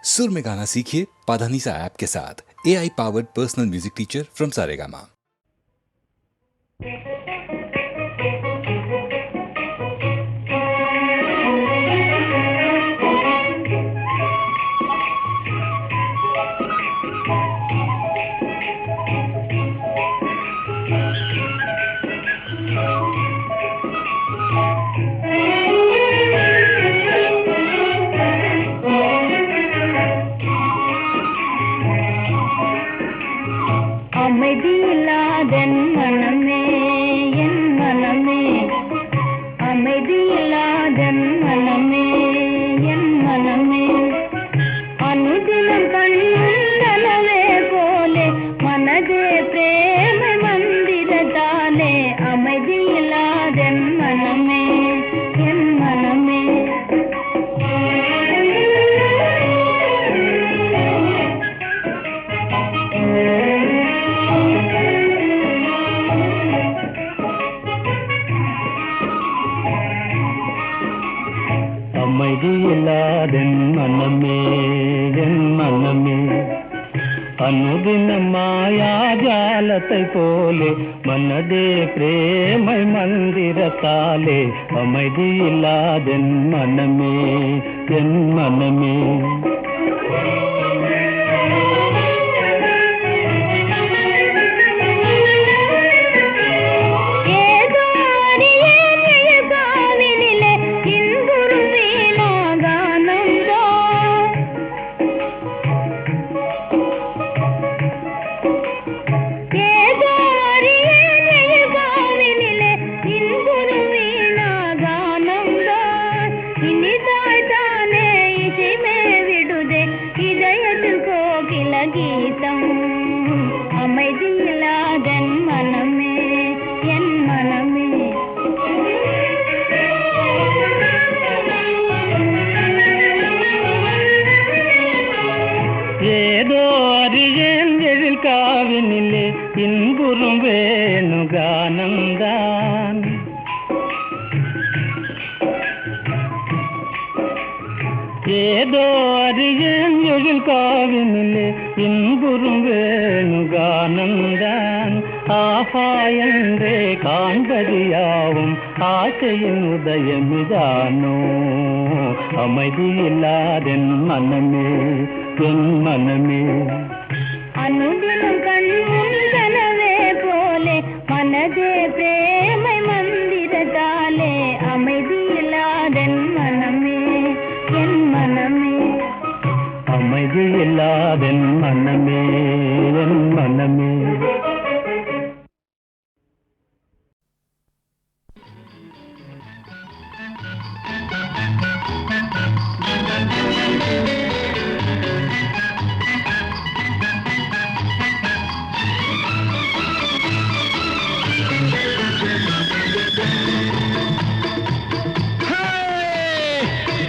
सुर में गाना सीखिए पाधानीसा ऐप के साथ। AI powered personal music teacher from Saregama. அமைதியில்லாதென் மனமே என் மனமே, அமைதியில்லாதென் மனமே என் மனமே, அனுதினம் கண்ணனவே போலே மனதே பிரேம மந்திரத்தாலே, அமைதியில்லாதென் மனமே என் மனமே. அமைதியில்லாதென் மனமே என் மனமே, அனுதினம் மாயாஜாலத்தை போலே மனதே பிரேமை மந்திரத்தாலே, அமைதியில்லாதென் மனமே என் மனமே. கீதம் அமைதியில்லாதென் மனமே என் மனமே. ஏதோ அறியேன் எழில் காவினிலே இன்புறும் வேணுகானந்தான், ஏதோ அறியேன் எழில் காவினிலே இன்புறும் வேணுகானந்தான், ஆஹா என்றே காண்பதியாவும் ஆசையின் உதயமிதானோ, அமைதியில்லாதென் மனமே என் மனமே. அனுதினம் கண்முன் கனவே போலே மனதே பிரேமை மந்திரத்தாலே, அமைதியில்லாதென் மனமே என் மனமே. அமைதியில்லாதென் மனமே என் மனமே.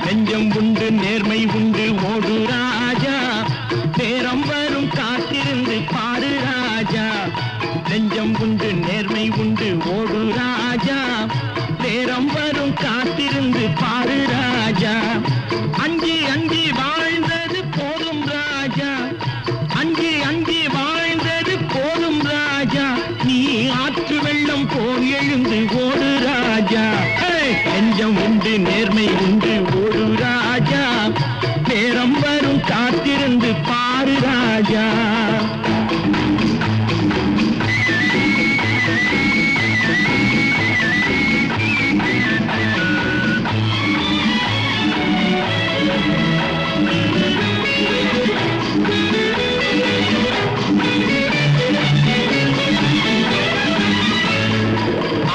நெஞ்சம் உண்டு நேர்மை உண்டு ஓடு ராஜா, நேரம் வரும் காத்திருந்து பாரு ராஜா. நெஞ்சம் உண்டு நேர்மை உண்டு ஓடு ராஜா, நேரம் வரும் காத்திருந்து பாரு ராஜா. அஞ்சி அஞ்சி வாழ்ந்தது போதும் ராஜா, அஞ்சி அஞ்சி வாழ்ந்தது போதும் ராஜா. நீ ஆற்று வெள்ளம் போல் எழுந்து ஓடு ராஜா. நெஞ்சம் உண்டு நேர்மை உண்டு ஓடு ராஜா, நேரம் வரும் காத்திருந்து பாரு ராஜா.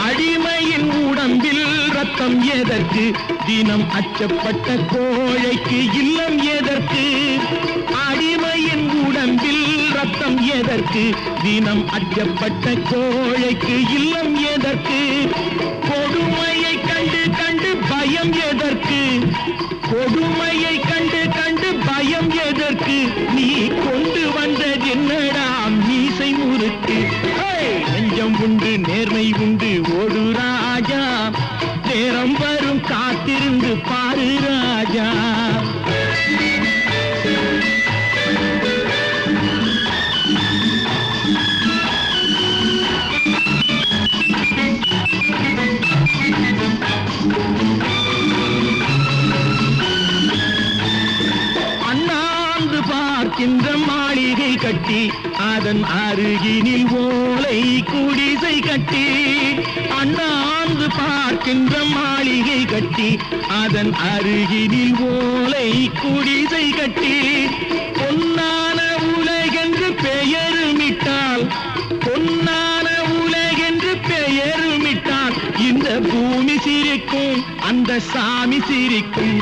அடிமையின் உடம்பில் ரத்தம் எதற்கு, தினம் அச்சப்பட்ட கோழைக்கு இல்லம் எதற்கு. அடிமையின் உடம்பில் ரத்தம் எதற்கு, தினம் அச்சப்பட்ட கோழைக்கு இல்லம் எதற்கு. கொடுமையை கண்டு கண்டு பயம் எதற்கு, கொடுமையை கண்டு கண்டு பயம் எதற்கு. நீ கொண்டு வந்தது என்னடா மீசை முறுக்கு. நெஞ்சம் உண்டு நேர்மை உண்டு ஓடு ராஜா, நேரம் வரும் காத்திருந்து பாரு ராஜா. பார்க்கின்ற மாளிகை கட்டி அதன் அருகினில் ஓலை குடிசை கட்டி அண்ணாந்து பார்க்கின்ற மாளிகை கட்டி அதன் அருகினில் ஓலை குடிசை கட்டி பொன்னான உலகென்று பெயருமிட்டால் பொன்னான உலகென்று பெயருமிட்டால் இந்த பூமி சிரிக்கும் அந்த சாமி சிரிக்கும்.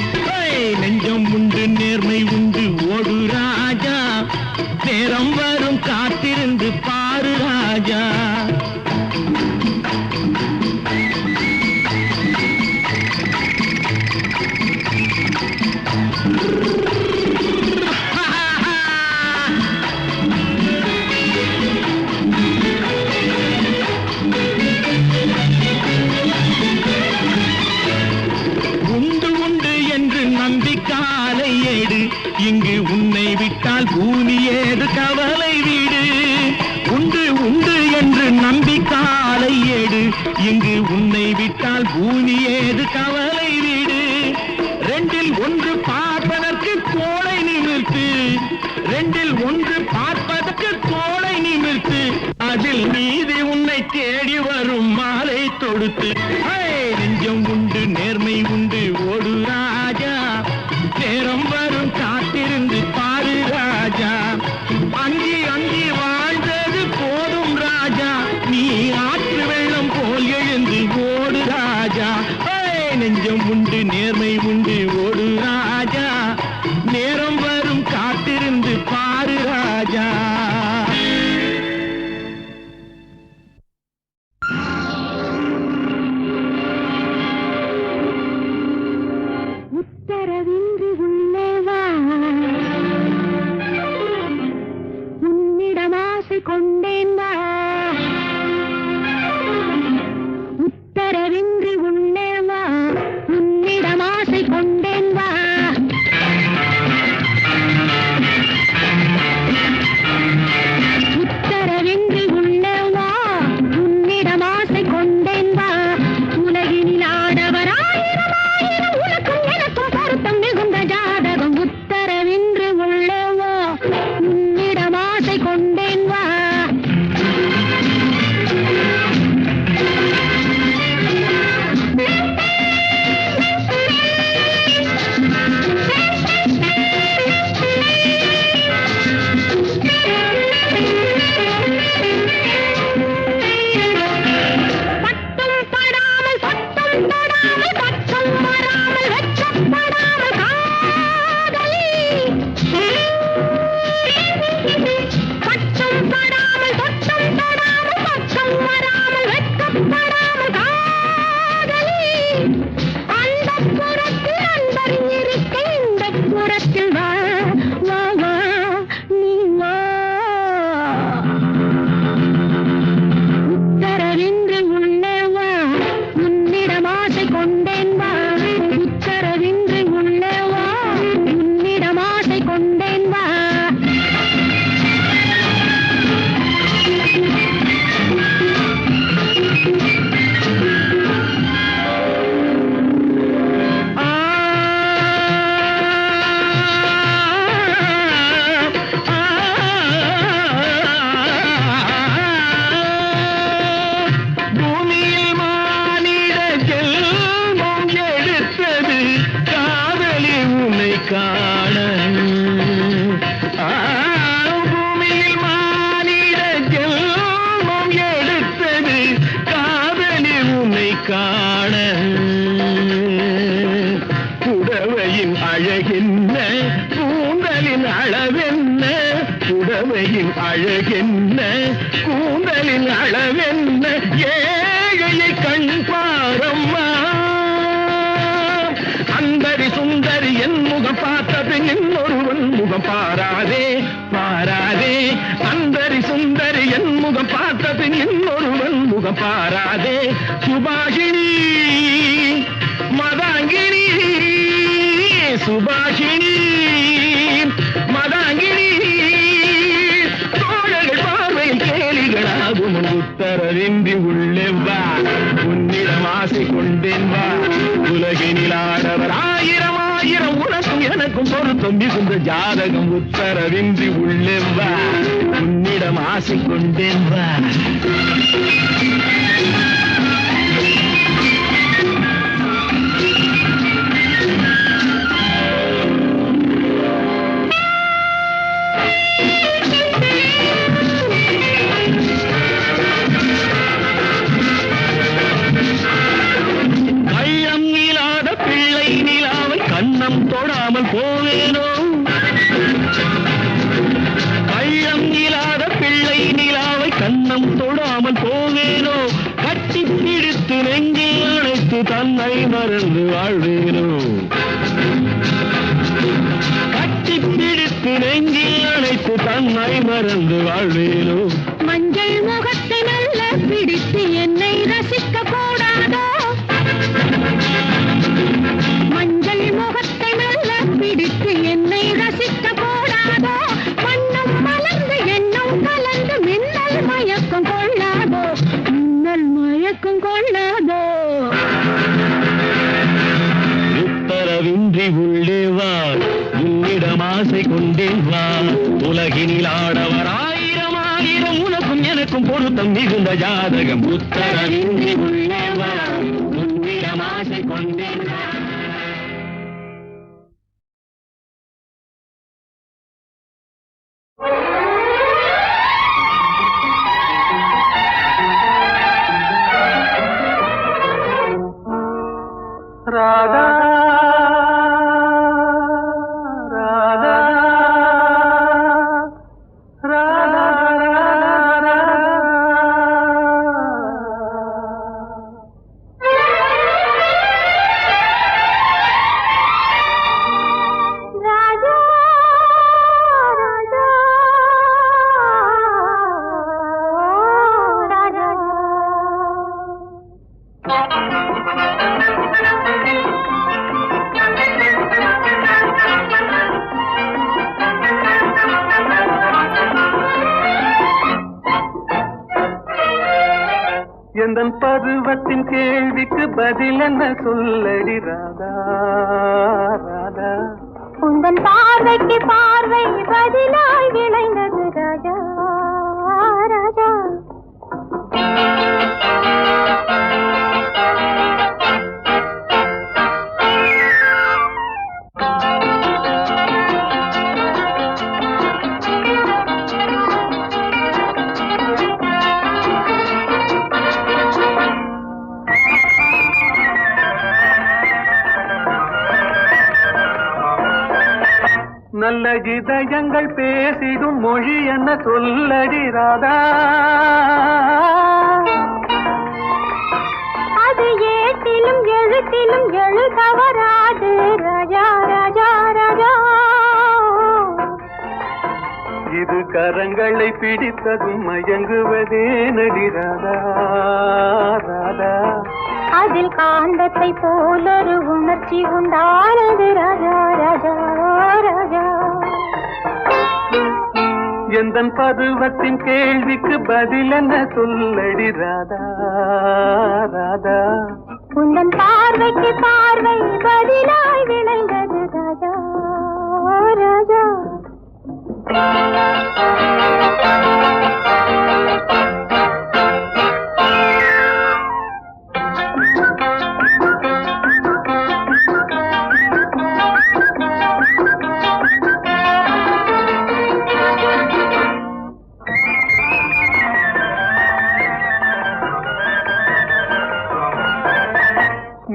நெஞ்சம் உண்டு நேர்மை உண்டு ஓடு ராஜா, நேரம் வரும் காத்திருந்து பாரு ராஜா. நம்பிக்காலை ஏடு இங்கு உன்னை விட்டால் பூமி ஏது கவலை வீடு. உண்டு உண்டு என்று நம்பிக்காலை ஏடு இங்கு உன்னை விட்டால் பூமி ஏது கவலை வீடு. ரெண்டில் ஒன்று பார்ப்பதற்கு கோளை நிமிர்த்து, ரெண்டில் ஒன்று பார்ப்பதற்கு கோளை நிமிர்த்து, அதில் நீதி உன்னை தேடி வரும் மாலை தொடுத்து. நெஞ்சம் உண்டு நேர்மை உண்டு ஓடு ராஜா, நேரம் வரும் காத்திருந்து பாரு ராஜா. அங்கி அங்கி வாழ்ந்தது போதும் ராஜா, நீ ஆற்று வெள்ளம் போல் எழுந்து ஓடு ராஜா. நெஞ்சம் உண்டு நேர்மை உண்டு ஓடு ராஜா, நேரம் வரும் காத்திருந்து பாரு ராஜா. உத்தரவின்றி உள்ளே வா, உன்னிடம் ஆசை கொண்டேன் வா. உத்தரவின்றி உள்ளே வா, உன்னிடம் ஆசை கொண்டேன் வா. உத்தரவின்றி உள்ளே வா, உன்னிடம் ஆசை கொண்டேன் வா. உலகினில் ஆடவராயிரம் ஆயிரம் உனக்கும் எனக்கும் பொருத்தம் மிகுந்த ஜாதகம். உத்தரவின்றி உள்ளே வா, உன்னிடம் ஆசை கொண்டேன் வா. பட்டும் படாமல் பட்டும் தொடாமல் பட்டும் வராமல் வெட்கப்படாமல் காதலி. பட்டும் படாமல் பட்டும் தொடாமல் பட்டும் வராமல் வெட்கப்படாமல் காதலி. அந்த புறத்தில் அன்பர் இருக்க இந்த புறத்தில் வா வா வா நீ வா. உத்தரவின்றி உள்ளே வா, உன்னிடம் ஆசை கொண்டேன் வா. உத்தரவின்றி உள்ளே வா, உன்னிடம் ஆசை கொண்டேன் வா. பூமியில் மானிட ஜென்மம் எடுத்தது காதலி உன்னை காண. பூமியில் மானிட ஜென்மம் எடுத்தது காதலி உன்னை காண. புடவையின் அழகென்ன கூந்தலின் அளவென்ன, புடவையின் அழகென்ன கூந்தலின் அளவென்ன, ஏழையை கண் பாரம்மா. அந்தரி சுந்தரி என் முகம் பார்த்தது இன்னொருவன் முகம் பாராதே பாராதே. அந்தரி சுந்தரி என் முகம் பார்த்தது இன்னொருவன் முகம் பாராதே. சுபாஷினி மதாங்கினி சுபாஷினி மதாங்கினி, தோழர்கள் பார்வையில் கேலிகளாகும். உத்தரவின்றி உள்ளே வா, உன்னிடம் ஆசை கொண்டேன் வா. உலகினில் ஆடவர் ஆயிரம் ஆயிரம் உனக்கும் எனக்கு எனக்கும் பொருத்தம் மிகுந்த ஜாதகம் உத்தரவின்றி உள்ளே வா உன்னிடம் ஆசை கொண்டேன் வா தொடாமல் போவேனோ கள்ளம் இல்லாத பிள்ளை நிலாவை கண்ணம் தொடாமல் போவேனோ கட்டி பிடித்து நெஞ்சில் அழைத்து தன்னை மறந்து வாழ்வேனோ கட்டி பிடித்து நெஞ்சில் அழைத்து தன்னை மறந்து வாழ்வேனோ மஞ்சள் முகத்தை நல்ல பிடித்து என்னை ரசிக்க கூடாதோ மஞ்சள் முகத்தை நல்ல பிடித்து என்னை ரசிக்க கூடாதோ மண்ணும் மலர்ந்து எண்ணம் கலந்து மின்னல் மயக்கம் கொள்ளாதோ மின்னல் மயக்கம் கொள்ளாதோ உத்தரவின்றி உள்ளே வா உன்னிடம் ஆசை கொண்டேன் வா உலகினில் ஆடவர் ஆயிரம் ஆயிரம் உனக்கும் எனக்கும் பொருத்தம் மிகுந்த ஜாதகம் உத்தரவின்றி உள்ளே வா உன்னிடம் ஆசை கொண்டேன் வா ராதா ராதா ராதா எந்தன் பருவத்தின் கேள்விக்கு பதில் என்ன சொல்லடி ராதா ராதா உந்தன் பார்வைக்கு பார்வை பதிலாய் விளைந்தது ராஜா ராஜா நல்ல இதயங்கள் பேசிடும் மொழி என்ன சொல்லடி ராதா அது ஏட்டிலும் எழுத்திலும் எழுதவராது ராஜா ராஜா ராஜா இது கரங்களை பிடித்ததும் மயங்குவதே நடி ராதா ராதா அதில் காந்தத்தை போலொரு உணர்ச்சி உண்டானது ராஜா ராஜா ராஜா எந்தன் பருவத்தின் கேள்விக்கு பதில் என்ன சொல்லடி ராதா ராதா உந்தன் பார்வைக்கு பார்வை பதிலாய் விளைந்தது ராஜா ராஜா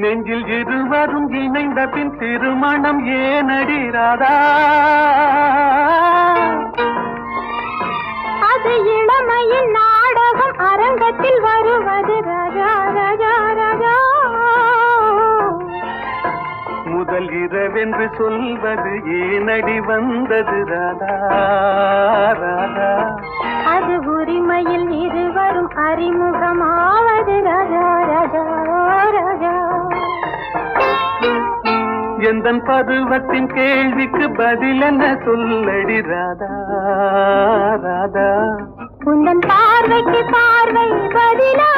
நெஞ்சில் இருவரும் இணைந்த பின் திருமணம் ஏனடி ராதா அது இளமையில் நாடகம் அரங்கத்தில் வருவது ராஜா ராஜா ராஜா முதல் இரவென்று சொல்வது ஏனடி வந்தது ராதா ராதா அது உரிமையில் இருவரும் அறிமுகமாவது ராஜா ராஜா ராஜா எந்தன் பருவத்தின் கேள்விக்கு பதில் என்ன சொல்லடி ராதா ராதா உந்தன் பார்வைக்கு பார்வை பதிலா